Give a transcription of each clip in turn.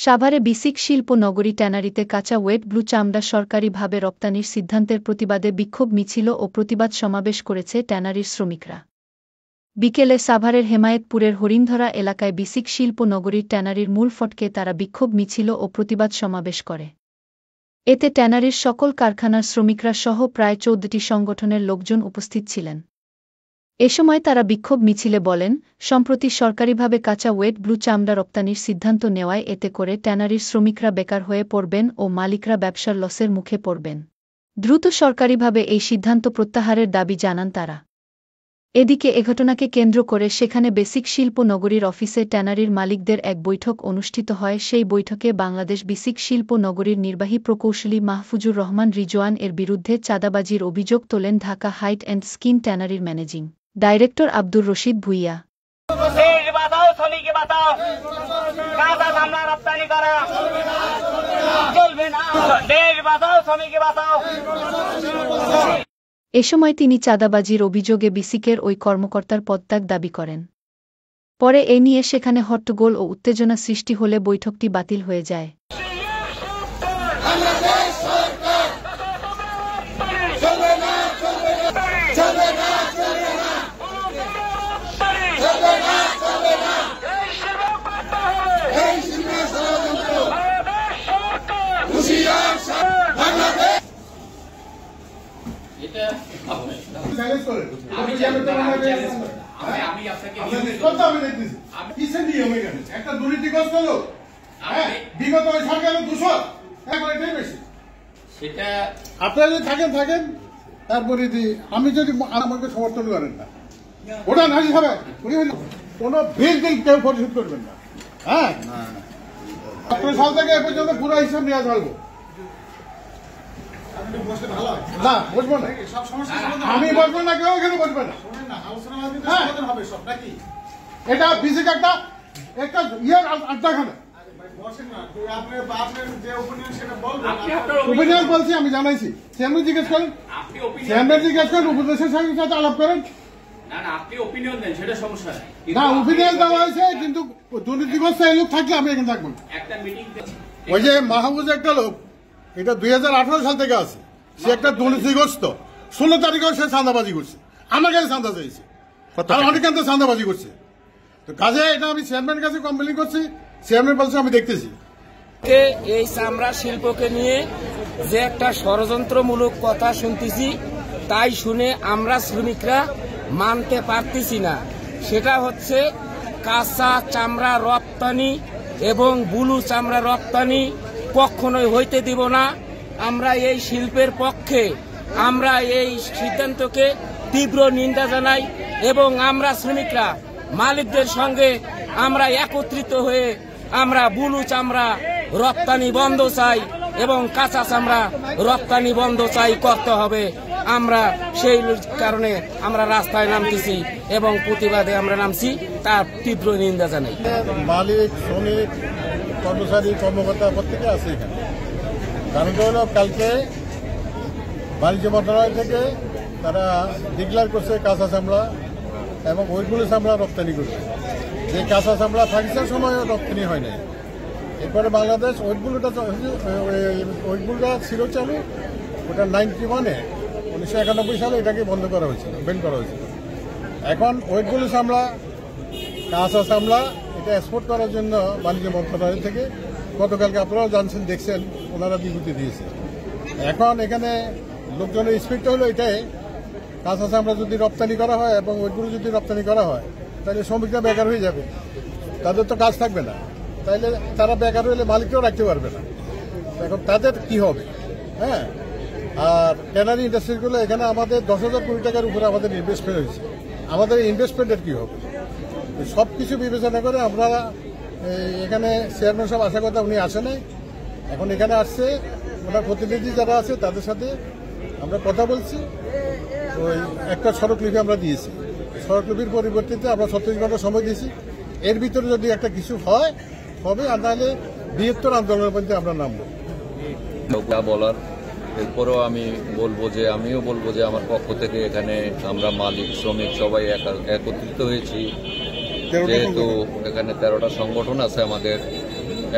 সাভারে বিসিক শিল্প নগরী ট্যানারিতে কাঁচা ওয়েট ব্লু চামড়া সরকারিভাবে রপ্তানির সিদ্ধান্তের প্রতিবাদে বিক্ষোভ মিছিল ও প্রতিবাদ সমাবেশ করেছে ট্যানারির শ্রমিকরা। বিকেলে সাভারের হেমায়েতপুরের হরিণধরা এলাকায় বিসিক শিল্প নগরীর ট্যানারির মূল ফটকে তারা বিক্ষোভ মিছিল ও প্রতিবাদ সমাবেশ করে। এতে ট্যানারির সকল কারখানার শ্রমিকরা সহ প্রায় 14টি সংগঠনের লোকজন উপস্থিত ছিলেন। এ সময় তারা বিক্ষোভ মিছিলে বলেন, সম্প্রতি সরকারিভাবে কাঁচা ওয়েট ব্লু চামড়া রপ্তানির সিদ্ধান্ত নেওয়ায় এতে করে ট্যানারির শ্রমিকরা বেকার হয়ে পড়বেন ও মালিকরা ব্যবসার লসের মুখে পড়বেন। দ্রুত সরকারিভাবে এই সিদ্ধান্ত প্রত্যাহারের দাবি জানান তারা। এদিকে এ ঘটনাকে কেন্দ্র করে সেখানে বেসিক শিল্প নগরীর অফিসে ট্যানারির মালিকদের এক বৈঠক অনুষ্ঠিত হয়। সেই বৈঠকে বাংলাদেশ বিসিক শিল্প নগরীর নির্বাহী প্রকৌশলী মাহফুজুর রহমান রিজওয়ান এর বিরুদ্ধে চাঁদাবাজির অভিযোগ তোলেন ঢাকা হাইট অ্যান্ড স্কিন ট্যানারির ম্যানেজিং ডাইরেক্টর আব্দুর রশিদ ভুইয়া। এ সময় তিনি চাঁদাবাজির অভিযোগে বিসিকের ওই কর্মকর্তার পদত্যাগ দাবি করেন। পরে এ নিয়ে সেখানে হট্টগোল ও উত্তেজনা সৃষ্টি হলে বৈঠকটি বাতিল হয়ে যায়। আপনারা যদি থাকেন তারপরে আমি যদি আমাকে সমর্থন করেন না, ওটা নাকি হবে কোনো বিল কেউ পরিশোধ করবেন না। হ্যাঁ, আপনার সাল থেকে এ পর্যন্ত পুরো হিসাব নেওয়া চলবো না, বসবো না, আমি বসবো না, কেউ এখানে বসবে না। এটা বিসিক একটা ইয়ের আড্ডাখানা। ওপিনিয়ন বলছি, আমি জানাইছি। চেয়ারম্যান জিজ্ঞেস করেন, উপদেশের সাথে আলাপ করেন। না, ওপিনিয়ন দেওয়া হয়েছে, কিন্তু দুর্নীতিগ্রস্ত এই লোক থাকলে আমি এখানে থাকবো না। ওই যে মাহবুজ একটা লোক, এটা 2018 সাল থেকে আছে, সে একটা দুর্নীতিগ্রস্ত। 16 তারিখেও সে চাঁদাবাজি করছে, আমার কাছে চাঁদা চাইছে, অনেক চাঁদাবাজি করছে। তো কাজে এটা আমি চেয়ারম্যানের কাছে কমপ্লেন করছি, চেয়ারম্যান বলছে আমি দেখতেছি। এই চামড়া শিল্পকে নিয়ে যে একটা ষড়যন্ত্রমূলক কথা শুনতেছি, তাই শুনে আমরা শ্রমিকরা মানতে পারতেছি না। সেটা হচ্ছে কাঁচা চামড়া রপ্তানি এবং বুলু চামড়া রপ্তানি কখনোই হইতে দিব না। আমরা এই শিল্পের পক্ষে, আমরা এই সিদ্ধান্তকে তীব্র নিন্দা জানাই এবং আমরা শ্রমিকরা মালিকদের সঙ্গে আমরা একত্রিত হয়ে আমরা বুলু চামড়া রপ্তানি বন্ধ চাই এবং কাঁচা চামড়া রপ্তানি বন্ধ চাই করতে হবে। আমরা সেই কারণে আমরা রাস্তায় নামতেছি এবং প্রতিবাদে আমরা নামছি, তার তীব্র নিন্দা জানাই। মালিক, শ্রমিক, কর্মচারী, কর্মকর্তা প্রত্যেকে আছে এখানে। কারণটা হলো কালকে বাণিজ্য মন্ত্রণালয় থেকে তারা ডিক্লেয়ার করছে কাঁচা চামড়া এবং ওইগুলো চামড়া রপ্তানি করছে। যে কাঁচা চামড়া পাকিস্তান সময় রপ্তানি হয় নাই। এরপরে বাংলাদেশ ওইগুলোটা ছিল চালু, ওটা 1991 সালে এটাকে বন্ধ করা হয়েছিল, ব্যান করা হয়েছিল। এখন ওইগুলো চামড়া, কাঁচা চামড়া এটা এক্সপোর্ট করার জন্য বাণিজ্য মন্ত্রণালয় থেকে গতকালকে আপনারাও জানছেন, দেখছেন, ওনারা বিবৃতি দিয়েছে। এখন এখানে লোকজনের স্পিডটা হলো এটাই, কাঁচা চামড়া যদি রপ্তানি করা হয় এবং ওইগুলো যদি রপ্তানি করা হয়, তাহলে শ্রমিকরা বেকার হয়ে যাবে, তাদের তো কাজ থাকবে না। তাইলে তারা বেকার হলে মালিকরাও রাখতে পারবে না। এখন তাদের কি হবে? হ্যাঁ, আর ট্যানারি ইন্ডাস্ট্রিগুলো এখানে আমাদের 10,000 কোটি টাকার উপরে আমাদের ইনভেস্টমেন্ট হয়েছে। আমাদের ইনভেস্টমেন্টের কি হবে? সব কিছু বিবেচনা করে আমরা এখানে চেয়ারম্যান সাহেব আসার কথা, উনি আসে নাই, এখন এখানে আসছে। ওনার প্রতিনিধি যারা আছে তাদের সাথে আমরা কথা বলছি। ওই একটা স্মারকলিপি আমরা দিয়েছি, স্মারকলিপির পরিবর্তিতে আমরা 36 ঘন্টা সময় দিয়েছি। এর ভিতরে যদি একটা কিছু হয় হবে, আর তাহলে বৃহত্তর আন্দোলনের মধ্যে আমরা নামবো। বলার এরপরও আমিও বলবো যে আমার পক্ষ থেকে এখানে আমরা মালিক, শ্রমিক সবাই একত্রিত হয়েছি। যেহেতু এখানে 13টা সংগঠন আছে আমাদের,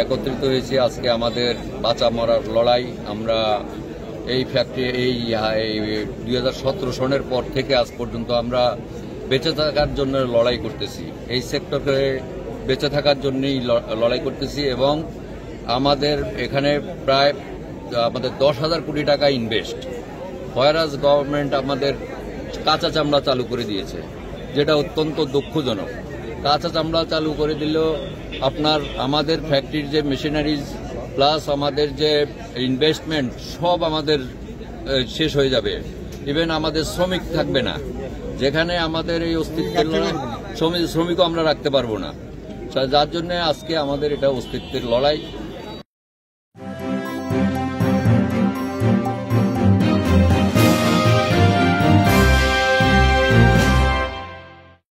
একত্রিত হয়েছি আজকে আমাদের বাঁচা মরার লড়াই। আমরা এই ফ্যাক্টরি এই 2017 সনের পর থেকে আজ পর্যন্ত আমরা বেঁচে থাকার জন্য লড়াই করতেছি, এই সেক্টরে বেঁচে থাকার জন্যই লড়াই করতেছি। এবং আমাদের এখানে প্রায় আমাদের 10,000 কোটি টাকা ইনভেস্ট, ফয়রাজ গভর্নমেন্ট আমাদের কাঁচা চামড়া চালু করে দিয়েছে, যেটা অত্যন্ত দুঃখজনক। কাঁচা চামড়া চালু করে দিলেও আপনার আমাদের ফ্যাক্টরির যে মেশিনারিজ প্লাস আমাদের যে ইনভেস্টমেন্ট সব আমাদের শেষ হয়ে যাবে। ইভেন আমাদের শ্রমিক থাকবে না, যেখানে আমাদের এই অস্তিত্বের শ্রমিকও আমরা রাখতে পারবো না। যার জন্য আজকে আমাদের এটা অস্তিত্বের লড়াই।